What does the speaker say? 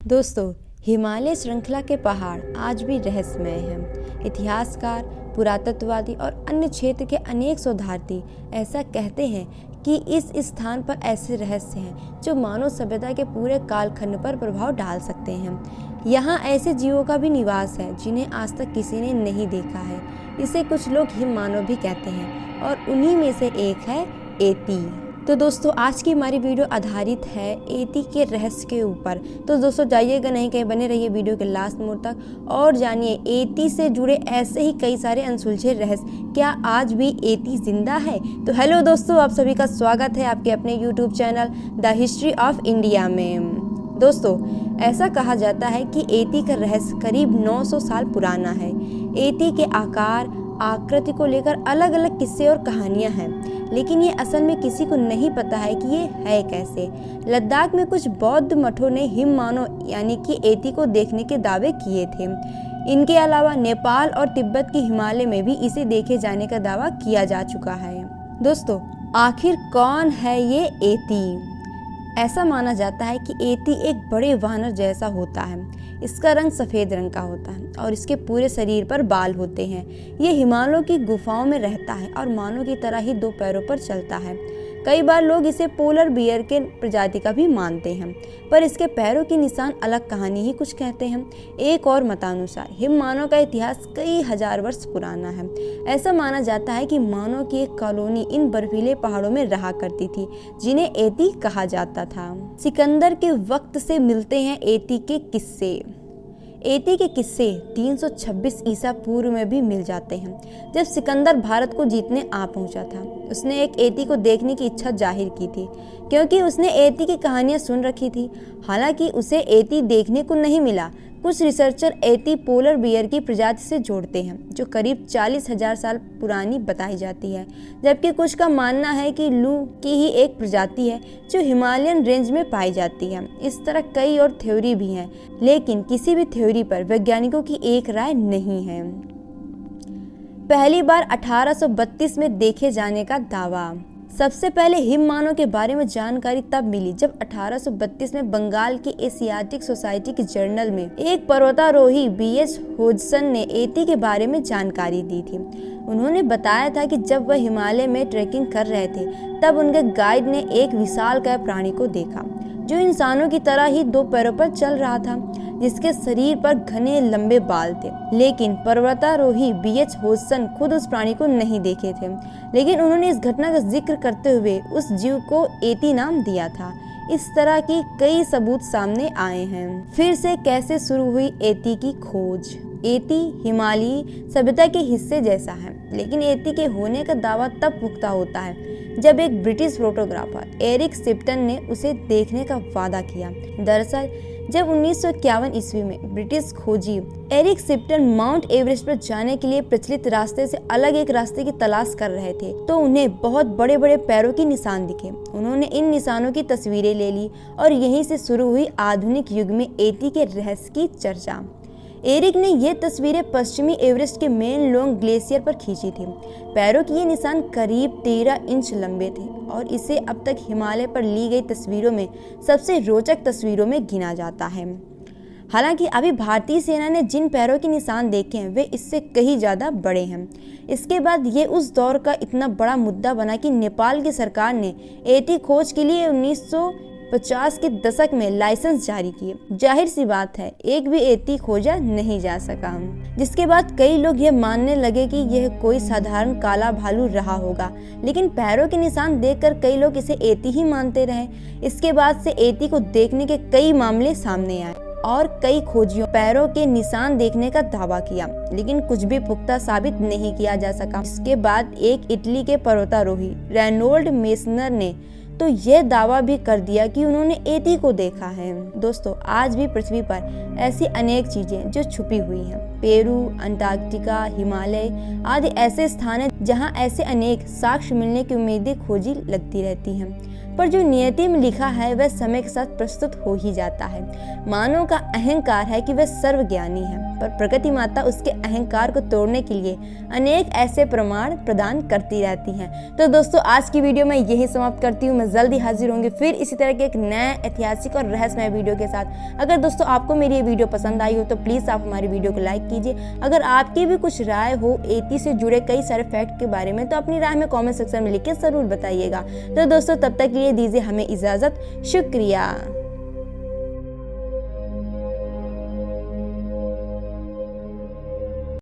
दोस्तों, हिमालय श्रृंखला के पहाड़ आज भी रहस्यमय हैं। इतिहासकार, पुरातत्ववादी और अन्य क्षेत्र के अनेक शोधार्थी ऐसा कहते हैं कि इस स्थान पर ऐसे रहस्य हैं जो मानव सभ्यता के पूरे कालखंड पर प्रभाव डाल सकते हैं। यहाँ ऐसे जीवों का भी निवास है जिन्हें आज तक किसी ने नहीं देखा है। इसे कुछ लोग हिम मानव भी कहते हैं और उन्हीं में से एक है एती। तो दोस्तों, आज की हमारी वीडियो आधारित है एती के रहस्य के ऊपर। तो दोस्तों, जाइएगा नहीं कहीं, बने रहिए वीडियो के लास्ट मोड तक और जानिए एती से जुड़े ऐसे ही कई सारे अनसुलझे रहस्य। क्या आज भी एती जिंदा है? तो हेलो दोस्तों, आप सभी का स्वागत है आपके अपने YouTube channel the history of India में। दोस्तों, ऐसा कहा जाता है कि एती का रहस्य करीब 900 साल पुराना है। एती के आकार, आकृति को लेकर अलग अलग किस्से और कहानियां हैं, लेकिन ये असल में किसी को नहीं पता है कि ये है कैसे। लद्दाख में कुछ बौद्ध मठों ने हिम मानव यानी कि एती को देखने के दावे किए थे। इनके अलावा नेपाल और तिब्बत के हिमालय में भी इसे देखे जाने का दावा किया जा चुका है। दोस्तों, आखिर कौन है ये एती? ऐसा माना जाता है कि एती एक बड़े वानर जैसा होता है। इसका रंग सफ़ेद रंग का होता है और इसके पूरे शरीर पर बाल होते हैं। ये हिमालयों की गुफाओं में रहता है और मानव की तरह ही 2 पैरों पर चलता है। कई बार लोग इसे पोलर बियर के प्रजाति का भी मानते हैं, पर इसके पैरों के निशान अलग कहानी ही कुछ कहते हैं। एक और मतानुसार हिम मानव का इतिहास कई हजार वर्ष पुराना है। ऐसा माना जाता है कि मानव की एक कॉलोनी इन बर्फीले पहाड़ों में रहा करती थी, जिन्हें एती कहा जाता था। सिकंदर के वक्त से मिलते हैं एती के किस्से। एती के किस्से 326 ईसा पूर्व में भी मिल जाते हैं। जब सिकंदर भारत को जीतने आ पहुंचा था, उसने एक एती को देखने की इच्छा जाहिर की थी, क्योंकि उसने एती की कहानियां सुन रखी थी। हालांकि उसे एती देखने को नहीं मिला। कुछ रिसर्चर एती पोलर बियर की प्रजाति से जोड़ते हैं, जो करीब 40,000 साल पुरानी बताई जाती है, जबकि कुछ का मानना है कि लू की ही एक प्रजाति है जो हिमालयन रेंज में पाई जाती है। इस तरह कई और थ्योरी भी हैं, लेकिन किसी भी थ्योरी पर वैज्ञानिकों की एक राय नहीं है। पहली बार 1832 में देखे जाने का दावा। सबसे पहले हिम मानव के बारे में जानकारी तब मिली जब 1832 में बंगाल की एशियाटिक सोसाइटी के जर्नल में एक पर्वतारोही बीएच होजसन ने एती के बारे में जानकारी दी थी। उन्होंने बताया था कि जब वह हिमालय में ट्रैकिंग कर रहे थे, तब उनके गाइड ने एक विशालकाय प्राणी को देखा जो इंसानों की तरह ही 2 पैरों पर चल रहा था, जिसके शरीर पर घने लंबे बाल थे। लेकिन पर्वतारोही बीएच होजसन खुद उस प्राणी को नहीं देखे थे, लेकिन उन्होंने इस घटना का जिक्र करते हुए उस जीव को एती नाम दिया था। इस तरह की कई सबूत सामने आए हैं। फिर से कैसे शुरू हुई एती की खोज? एती हिमालयी सभ्यता के हिस्से जैसा है, लेकिन एती के होने का दावा तब पुख्ता होता है जब एक ब्रिटिश फोटोग्राफर एरिक शिप्टन ने उसे देखने का वादा किया। दरअसल जब 1951 ईस्वी में ब्रिटिश खोजी एरिक शिप्टन माउंट एवरेस्ट पर जाने के लिए प्रचलित रास्ते से अलग एक रास्ते की तलाश कर रहे थे, तो उन्हें बहुत बड़े बड़े पैरों के निशान दिखे। उन्होंने इन निशानों की तस्वीरें ले ली और यहीं से शुरू हुई आधुनिक युग में एती के रहस्य की चर्चा। एरिक ने ये तस्वीरें पश्चिमी एवरेस्ट के मेन लोंग ग्लेशियर पर खींची थी। पैरों के ये निशान करीब 13 इंच लंबे थे और इसे अब तक हिमालय पर ली गई तस्वीरों में सबसे रोचक तस्वीरों में गिना जाता है। हालांकि अभी भारतीय सेना ने जिन पैरों के निशान देखे हैं, वे इससे कहीं ज़्यादा बड़े हैं। इसके बाद ये उस दौर का इतना बड़ा मुद्दा बना कि नेपाल की सरकार ने एती खोज के लिए 1950 के दशक में लाइसेंस जारी किए। जाहिर सी बात है, एक भी एती खोजा नहीं जा सका, जिसके बाद कई लोग यह मानने लगे कि यह कोई साधारण काला भालू रहा होगा। लेकिन पैरों के निशान देखकर कई लोग इसे एती ही मानते रहे। इसके बाद से एती को देखने के कई मामले सामने आए और कई खोजियों पैरों के निशान देखने का दावा किया, लेकिन कुछ भी पुख्ता साबित नहीं किया जा सका। इसके बाद एक इटली के पर्वतारोही रेनोल्ड मेसनर ने तो यह दावा भी कर दिया कि उन्होंने एती को देखा है। दोस्तों, आज भी पृथ्वी पर ऐसी अनेक चीजें जो छुपी हुई हैं। पेरू, अंटार्कटिका, हिमालय आदि ऐसे स्थान हैं जहां ऐसे अनेक साक्ष्य मिलने की उम्मीदें खोजी लगती रहती हैं, पर जो नियति में लिखा है वह समय के साथ प्रस्तुत हो ही जाता है। मानव का अहंकार है कि वह सर्वज्ञानी है, पर प्रकृति माता उसके अहंकार को तोड़ने के लिए अनेक ऐसे प्रमाण प्रदान करती रहती हैं। तो दोस्तों आज की वीडियो मैं यही समाप्त करती हूँ। मैं जल्दी हाजिर होंगी फिर इसी तरह के एक नए ऐतिहासिक और रहस्यमय वीडियो के साथ। अगर दोस्तों आपको मेरी ये वीडियो पसंद आई हो तो प्लीज़ आप हमारी वीडियो को लाइक कीजिए। अगर आपकी भी कुछ राय हो एटी से जुड़े कई सारे फैक्ट के बारे में तो अपनी राय में कॉमेंट सेक्शन में लिख के ज़रूर बताइएगा। तो दोस्तों तब तक के लिए दीजिए हमें इजाज़त। शुक्रिया।